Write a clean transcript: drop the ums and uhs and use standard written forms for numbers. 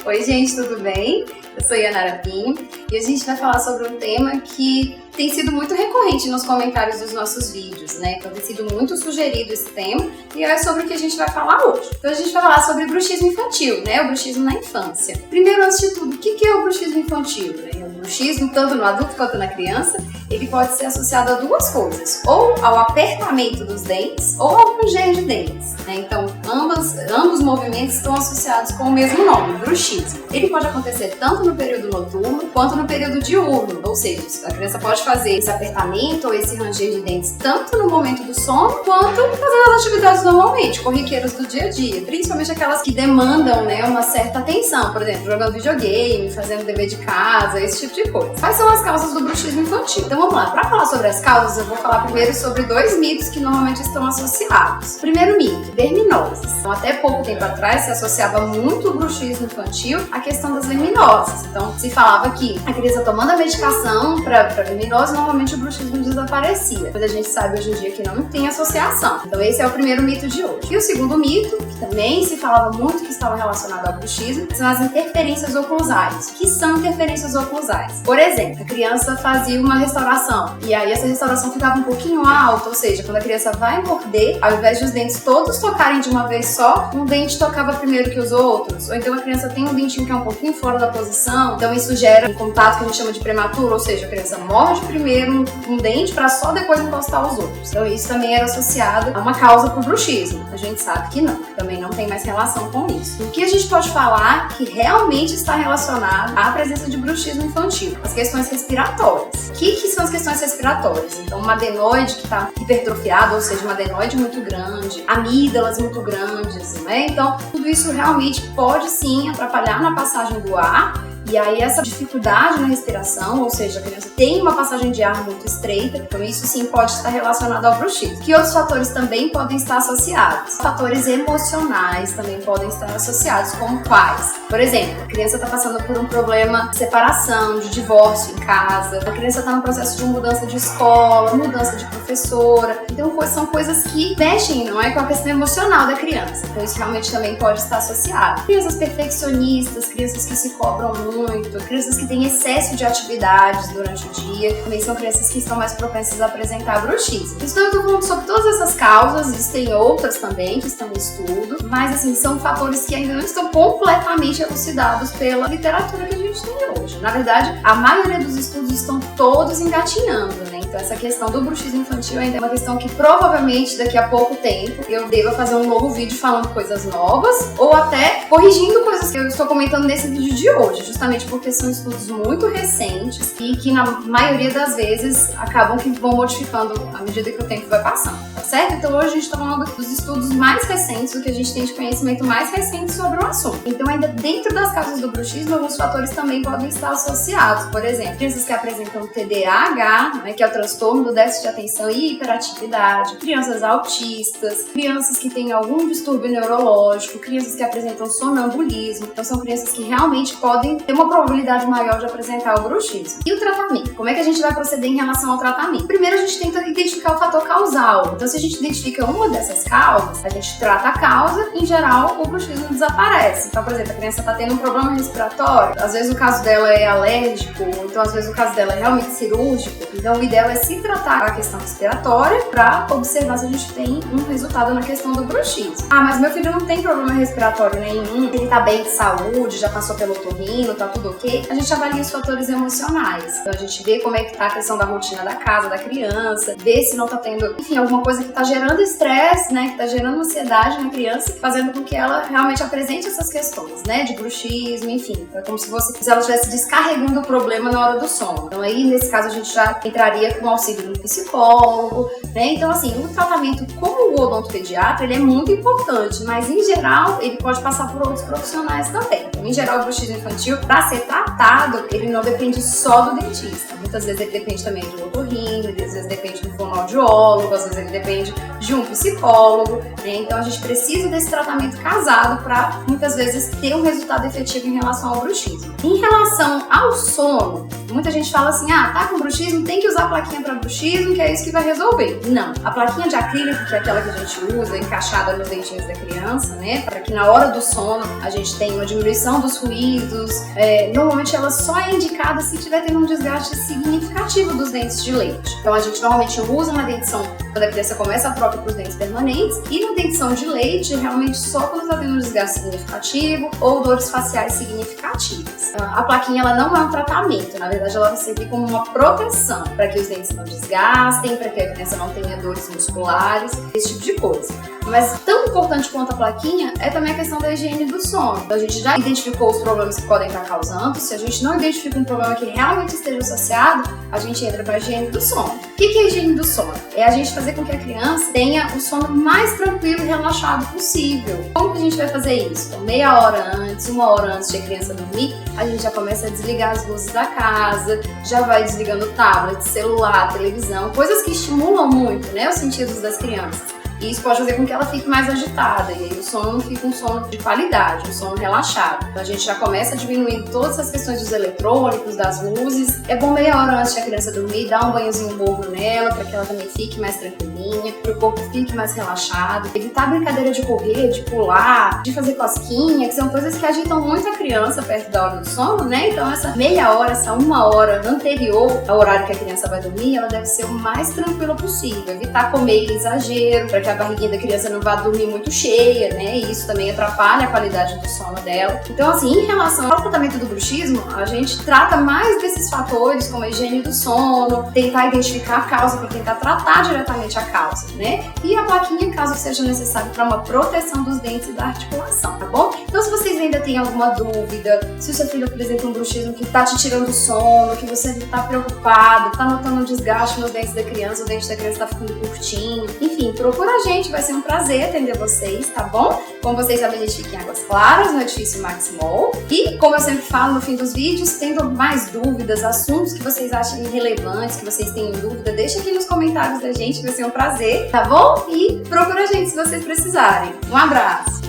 Oi gente, tudo bem? Eu sou Yanara Pinho e a gente vai falar sobre um tema que tem sido muito recorrente nos comentários dos nossos vídeos, né? Então tem sido muito sugerido esse tema e é sobre o que a gente vai falar hoje. Então a gente vai falar sobre bruxismo infantil, né? O bruxismo na infância. Primeiro, antes de tudo, o que é o bruxismo infantil, né? O bruxismo, tanto no adulto quanto na criança, ele pode ser associado a duas coisas, ou ao apertamento dos dentes ou ao ranger de dentes, né? Então ambos movimentos estão associados com o mesmo nome, bruxismo. Ele pode acontecer tanto no período noturno quanto no período diurno, ou seja, a criança pode fazer esse apertamento ou esse ranger de dentes tanto no momento do sono quanto fazendo as atividades normalmente, corriqueiras do dia a dia, principalmente aquelas que demandam, né, uma certa atenção, por exemplo, jogando videogame, fazendo dever de casa, esse tipo de coisa. Quais são as causas do bruxismo infantil? Então vamos lá, para falar sobre as causas, eu vou falar primeiro sobre dois mitos que normalmente estão associados. Primeiro mito, verminoses. Então, até pouco tempo atrás se associava muito o bruxismo infantil à questão das verminoses. Então se falava que a criança tomando a medicação para verminose, normalmente o bruxismo desaparecia. Mas a gente sabe hoje em dia que não tem associação. Então esse é o primeiro mito de hoje. E o segundo mito, que também se falava muito que estava relacionado ao bruxismo, são as interferências oclusais. O que são interferências oclusais? Por exemplo, a criança fazia uma restauração e aí essa restauração ficava um pouquinho alta, ou seja, quando a criança vai morder, ao invés de os dentes todos tocarem de uma vez só, um dente tocava primeiro que os outros. Ou então a criança tem um dentinho que é um pouquinho fora da posição, então isso gera um contato que a gente chama de prematuro, ou seja, a criança morde primeiro um dente para só depois encostar os outros. Então isso também era associado a uma causa para o bruxismo. A gente sabe que não, também não tem mais relação com isso. O que a gente pode falar que realmente está relacionado à presença de bruxismo infantil? As questões respiratórias. O que são as questões respiratórias? Então uma adenoide que está hipertrofiada, ou seja, uma adenoide muito grande, amígdalas muito grandes, né? Então tudo isso realmente pode sim atrapalhar na passagem do ar. E aí essa dificuldade na respiração, ou seja, a criança tem uma passagem de ar muito estreita, então isso sim pode estar relacionado ao bruxismo. Que outros fatores também podem estar associados? Fatores emocionais também podem estar associados, como quais? Por exemplo, a criança está passando por um problema de separação, de divórcio em casa, a criança está no processo de mudança de escola, mudança de professora, então são coisas que mexem, não é, com a questão emocional da criança, então isso realmente também pode estar associado. Crianças perfeccionistas, crianças que se cobram muito, crianças que têm excesso de atividades durante o dia, também são crianças que estão mais propensas a apresentar bruxismo. Então eu estou falando sobre todas essas causas, existem outras também que estão em estudo, mas assim, são fatores que ainda não estão completamente elucidados pela literatura que a gente tem hoje. Na verdade, a maioria dos estudos estão todos engatinhando, né? Então essa questão do bruxismo infantil ainda é uma questão que provavelmente daqui a pouco tempo eu deva fazer um novo vídeo falando coisas novas ou até corrigindo coisas que eu estou comentando nesse vídeo de hoje, justamente porque são estudos muito recentes e que na maioria das vezes acabam que vão modificando à medida que o tempo vai passando, tá certo? Então hoje a gente está falando dos estudos mais recentes, do que a gente tem de conhecimento mais recente sobre o assunto. Então ainda dentro das causas do bruxismo, alguns fatores também podem estar associados. Por exemplo, crianças que apresentam TDAH, né, que é o transtorno do déficit de atenção e hiperatividade, crianças autistas, crianças que têm algum distúrbio neurológico, crianças que apresentam sonambulismo. Então são crianças que realmente podem ter uma probabilidade maior de apresentar o bruxismo. E o tratamento? Como é que a gente vai proceder em relação ao tratamento? Primeiro a gente tenta identificar o fator causal. Então se a gente identifica uma dessas causas, a gente trata a causa, em geral o bruxismo desaparece. Então, por exemplo, a criança está tendo um problema respiratório, às vezes o caso dela é alérgico, então às vezes o caso dela é realmente cirúrgico, então o ideal é se tratar a questão respiratória para observar se a gente tem um resultado na questão do bruxismo. Ah, mas meu filho não tem problema respiratório nenhum, ele tá bem de saúde, já passou pelo otorrino, tá tudo ok, a gente avalia os fatores emocionais. Então a gente vê como é que tá a questão da rotina da casa, da criança, vê se não tá tendo, enfim, alguma coisa que tá gerando estresse, né, que tá gerando ansiedade na criança, fazendo com que ela realmente apresente essas questões, né, de bruxismo, enfim. Então é como se ela estivesse descarregando o problema na hora do sono. Então aí, nesse caso, a gente já entraria com o auxílio do psicólogo, né. Então assim, o tratamento como o odontopediatra, ele é muito importante, mas em geral, ele pode passar por outros profissionais também. Então, em geral, o bruxismo infantil, para ser tratado, ele não depende só do dentista. Muitas vezes ele depende também do otorrino, otorrino, às vezes depende do fonoaudiólogo, às vezes ele depende de um psicólogo, né? Então a gente precisa desse tratamento casado para muitas vezes ter um resultado efetivo em relação ao bruxismo. Em relação ao sono, muita gente fala assim, tá com bruxismo, tem que usar plaquinha para bruxismo, que é isso que vai resolver. Não, a plaquinha de acrílico, que é aquela que a gente usa, encaixada nos dentinhos da criança, né, para que na hora do sono a gente tenha uma diminuição dos ruídos, normalmente ela só é indicada se tiver tendo um desgaste significativo dos dentes de leite. Então a gente normalmente usa na dentição quando a criança começa a troca para os dentes permanentes, e na dentição de leite realmente só quando está tendo um desgaste significativo ou dores faciais significativas. A plaquinha ela não é um tratamento, na verdade ela vai servir como uma proteção para que os dentes não desgastem, para que a criança não tenha dores musculares, esse tipo de coisa. Mas tão importante quanto a plaquinha é também a questão da higiene do sono. Então a gente já identificou os problemas que podem estar causando. Se a gente não identifica um problema que realmente esteja associado, a gente entra para a higiene do sono. O que é a higiene do sono? É a gente fazer com que a criança tenha o sono mais tranquilo e relaxado possível. Como que a gente vai fazer isso? Então, meia hora antes, 1 hora antes de a criança dormir, a gente já começa a desligar as luzes da casa, já vai desligando tablet, celular, televisão, coisas que estimulam muito, né, os sentidos das crianças. E isso pode fazer com que ela fique mais agitada, e aí o sono não fica um sono de qualidade, um sono relaxado. Então a gente já começa a diminuir todas as questões dos eletrônicos, das luzes. É bom meia hora antes de a criança dormir, dar um banhozinho morno nela, para que ela também fique mais tranquilinha, para o corpo fique mais relaxado. Evitar a brincadeira de correr, de pular, de fazer cosquinha, que são coisas que agitam muito a criança perto da hora do sono, né? Então essa meia hora, essa 1 hora anterior ao horário que a criança vai dormir, ela deve ser o mais tranquila possível. Evitar comer em exagero, para que a barriguinha da criança não vá dormir muito cheia, né? E isso também atrapalha a qualidade do sono dela. Então, assim, em relação ao tratamento do bruxismo, a gente trata mais desses fatores, como a higiene do sono, tentar identificar a causa para tentar tratar diretamente a causa, né? E a plaquinha, caso seja necessário, para uma proteção dos dentes e da articulação, tá bom? Então, se vocês ainda têm alguma dúvida, se o seu filho apresenta um bruxismo que tá te tirando o sono, que você tá preocupado, tá notando um desgaste nos dentes da criança, o dente da criança tá ficando curtinho, enfim, procura a gente, vai ser um prazer atender vocês, tá bom? Como vocês sabem, a gente fica em Águas Claras, no edifício Maximol. E, como eu sempre falo no fim dos vídeos, tendo mais dúvidas, assuntos que vocês achem relevantes, que vocês tenham dúvida, deixa aqui nos comentários da gente, vai ser um prazer, tá bom? E procura a gente se vocês precisarem. Um abraço!